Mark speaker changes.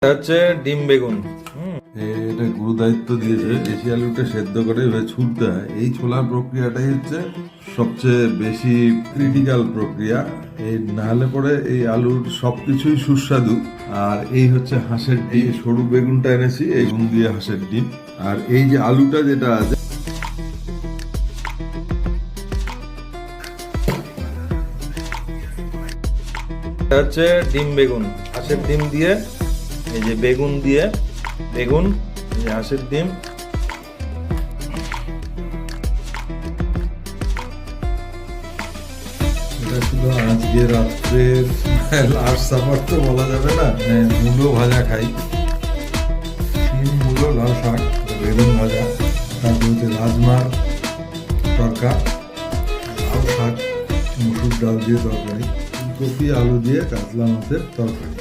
Speaker 1: হচ্ছে ডিম বেগুন।
Speaker 2: এটা গুরু দায়িত্ব দিয়েছে দেশি আলুটা সেদ্ধ করে এভাবে ছুটতে হয়। এই ছোলার প্রক্রিয়াটাই হচ্ছে সবচেয়ে বেশি ক্রিটিক্যাল প্রক্রিয়া। এই না হলে পরে এই আলুর সবকিছুই সুস্বাদু। আর এই হচ্ছে হাঁসের ডিম, সরু বেগুনটা এনেছি, এই বেগুন দিয়ে হাঁসের ডিম। আর এই যে আলুটা যেটা আছে
Speaker 1: এটা হচ্ছে ডিম বেগুন, হাঁসের ডিম দিয়ে, এই যে বেগুন দিয়ে, বেগুন, এই যে হাঁসের ডিম।
Speaker 2: এটা শুধু আজকে রাত্রের লাস্ট সাপার তো বলা যাবে না। মূলো ভাজা খাই, শিম, মূলো, লাল শাক, বেগুন ভাজা, তারপর হচ্ছে রাজমার তরকা, লাউ শাক, মুসুর ডাল দিয়ে তরকারি, ফুলকপি আলু দিয়ে কাতলা মাছের তরকারি।